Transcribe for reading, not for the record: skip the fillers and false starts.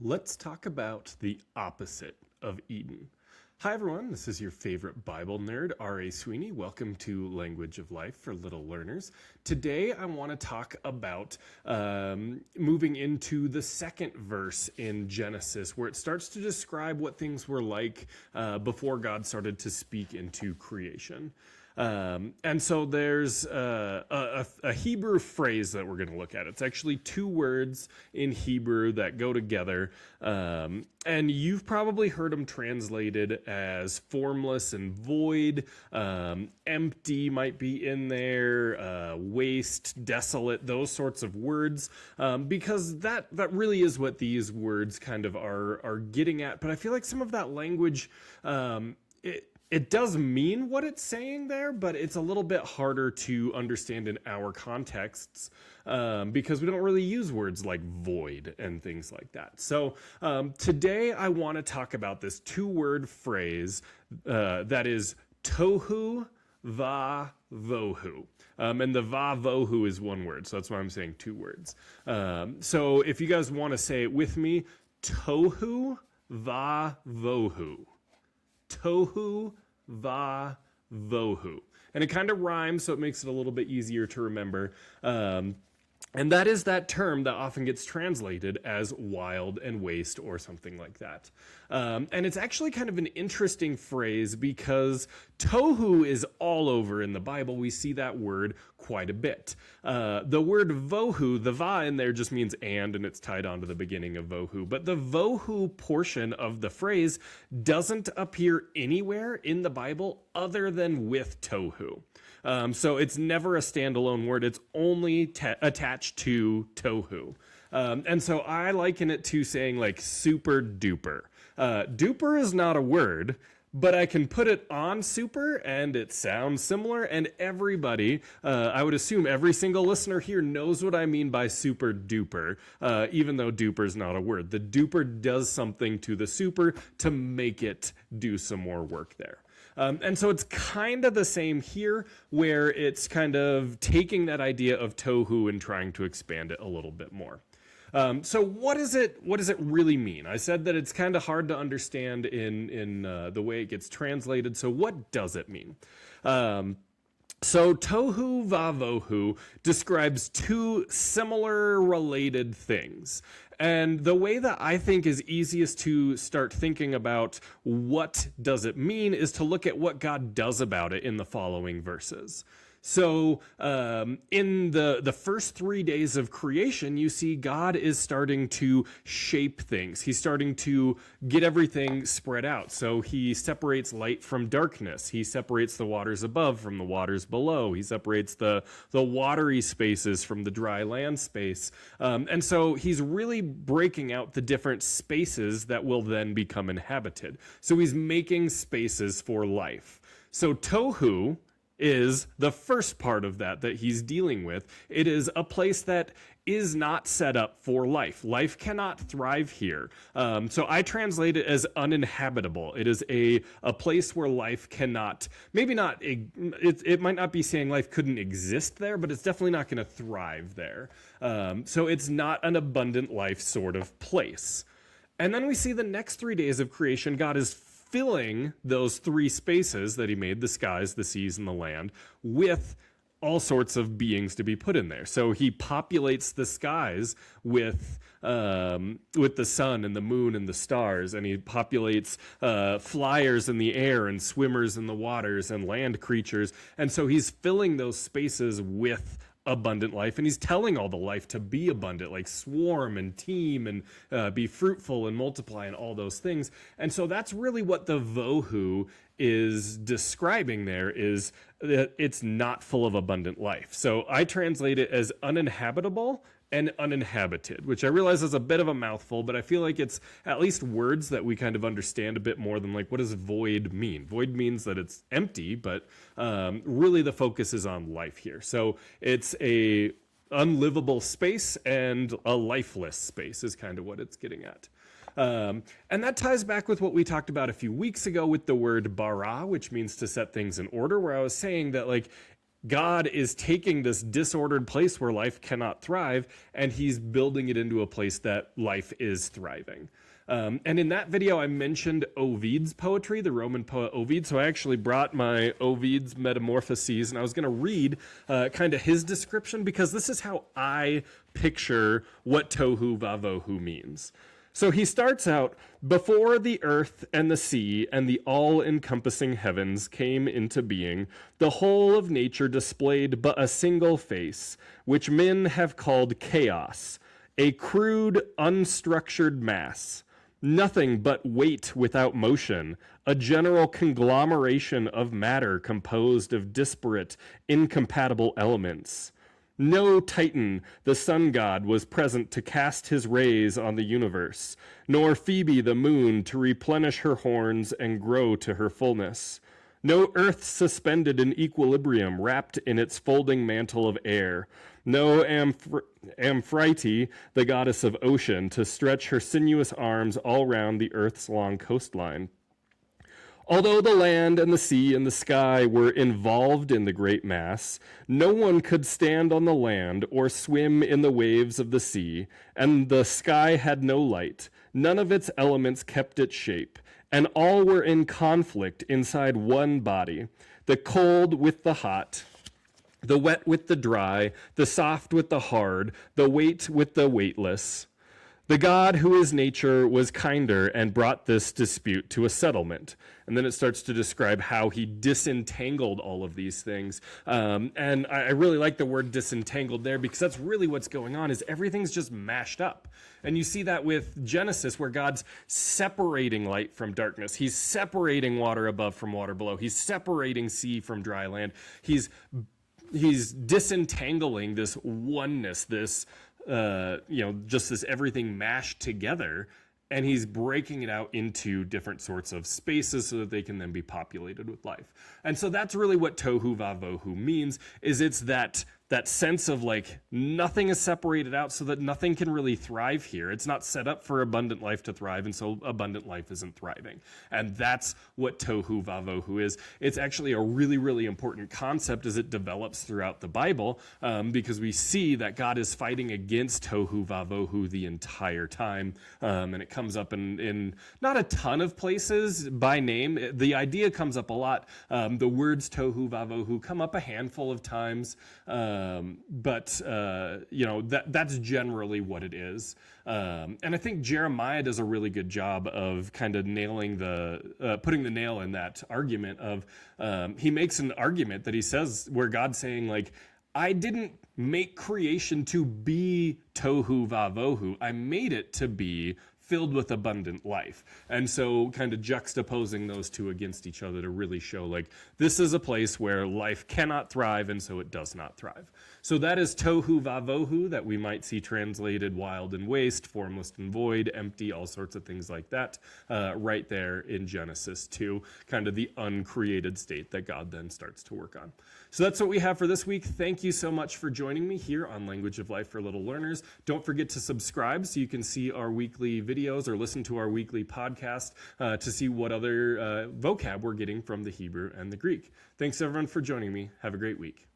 Let's talk about the opposite of Eden. Hi everyone, this is your favorite Bible nerd, R.A. Sweeney. Welcome to Language of Life for Little Learners. Today I want to talk about moving into the second verse in Genesis, where it starts to describe what things were like before God started to speak into creation. And so there's a Hebrew phrase that we're going to look at. It's actually two words in Hebrew that go together. And you've probably heard them translated as formless and void. Empty might be in there, waste, desolate, those sorts of words. Because that really is what these words kind of are getting at. But I feel like some of that language, it does mean what it's saying there, but it's a little bit harder to understand in our contexts because we don't really use words like void and things like that. So today I want to talk about this two-word phrase that is Tohu Va'Vohu. And the Va'Vohu is one word, so that's why I'm saying two words. So if you guys want to say it with me, Tohu Va'Vohu. Tohu Va'Vohu. And it kind of rhymes, so it makes it a little bit easier to remember. And that is that term that often gets translated as wild and waste or something like that. And it's actually kind of an interesting phrase because tohu is all over in the Bible. We see that word quite a bit. The word vohu, the va in there just means and it's tied onto the beginning of vohu. But the vohu portion of the phrase doesn't appear anywhere in the Bible other than with tohu. So it's never a standalone word. It's only attached to tohu. And so I liken it to saying like super duper. Duper is not a word, but I can put it on super and it sounds similar. And everybody, I would assume every single listener here knows what I mean by super duper, even though duper is not a word. The duper does something to the super to make it do some more work there. And so it's kind of the same here, where it's kind of taking that idea of tohu and trying to expand it a little bit more. So what does it really mean? I said that it's kind of hard to understand in the way it gets translated. So what does it mean? So Tohu Va'Vohu describes two similar related things. And the way that I think is easiest to start thinking about what does it mean is to look at what God does about it in the following verses. So in the first 3 days of creation, you see God is starting to shape things. He's starting to get everything spread out. So he separates light from darkness. He separates the waters above from the waters below. He separates the watery spaces from the dry land space. And so he's really breaking out the different spaces that will then become inhabited. So he's making spaces for life. So tohu is the first part of that he's dealing with. It is a place that is not set up for life. Life cannot thrive here. So I translate it as uninhabitable. It is a place where life cannot, maybe not, it might not be saying life couldn't exist there, but it's definitely not going to thrive there. So it's not an abundant life sort of place. And then we see the next 3 days of creation, God is filling those three spaces that he made, the skies, the seas, and the land, with all sorts of beings to be put in there. So he populates the skies with the sun and the moon and the stars, and he populates flyers in the air and swimmers in the waters and land creatures. And so he's filling those spaces with abundant life, and he's telling all the life to be abundant, like swarm and team and be fruitful and multiply and all those things. And so that's really what the vohu is describing there, is that it's not full of abundant life. So I translate it as uninhabitable and uninhabited, which I realize is a bit of a mouthful, but I feel like it's at least words that we kind of understand a bit more than like, what does void mean? Void means that it's empty, but really the focus is on life here. So it's a unlivable space and a lifeless space is kind of what it's getting at. And that ties back with what we talked about a few weeks ago with the word bara, which means to set things in order, where I was saying that like God is taking this disordered place where life cannot thrive, and he's building it into a place that life is thriving. And in that video, I mentioned Ovid's poetry, the Roman poet Ovid. So I actually brought my Ovid's Metamorphoses, and I was going to read kind of his description, because this is how I picture what Tohu Va'Vohu means. So he starts out, before the earth and the sea and the all-encompassing heavens came into being, the whole of nature displayed but a single face, which men have called chaos, a crude, unstructured mass. Nothing but weight without motion, a general conglomeration of matter composed of disparate, incompatible elements. No Titan, the sun god, was present to cast his rays on the universe, nor Phoebe the moon to replenish her horns and grow to her fullness. No earth suspended in equilibrium, wrapped in its folding mantle of air. No Amphitrite, the goddess of ocean, to stretch her sinuous arms all round the earth's long coastline. Although the land and the sea and the sky were involved in the great mass, no one could stand on the land or swim in the waves of the sea, and the sky had no light. None of its elements kept its shape, and all were in conflict inside one body, the cold with the hot, the wet with the dry, the soft with the hard, the weight with the weightless. The God who is nature was kinder and brought this dispute to a settlement. And then it starts to describe how he disentangled all of these things. And I really like the word disentangled there, because that's really what's going on, is everything's just mashed up. And you see that with Genesis, where God's separating light from darkness. He's separating water above from water below. He's separating sea from dry land. He's disentangling this oneness, this just this everything mashed together, and he's breaking it out into different sorts of spaces so that they can then be populated with life. And so that's really what Tohu Va'Vohu means, is it's that sense of like nothing is separated out so that nothing can really thrive here. It's not set up for abundant life to thrive, and so abundant life isn't thriving. And that's what Tohu Va'Vohu is. It's actually a really, really important concept as it develops throughout the Bible, because we see that God is fighting against Tohu Va'Vohu the entire time. And it comes up in not a ton of places by name. The idea comes up a lot. The words Tohu Va'Vohu come up a handful of times. That's generally what it is. And I think Jeremiah does a really good job of kind of nailing putting the nail in that argument of, he makes an argument that he says, where God's saying, like, I didn't make creation to be Tohu Va'Vohu. I made it to be filled with abundant life. And so kind of juxtaposing those two against each other to really show, like, this is a place where life cannot thrive, and so it does not thrive. So that is Tohu Va'Vohu, that we might see translated wild and waste, formless and void, empty, all sorts of things like that, right there in Genesis 2, kind of the uncreated state that God then starts to work on. So that's what we have for this week. Thank you so much for joining me here on Language of Life for Little Learners. Don't forget to subscribe so you can see our weekly videos or listen to our weekly podcast to see what other vocab we're getting from the Hebrew and the Greek. Thanks everyone for joining me. Have a great week.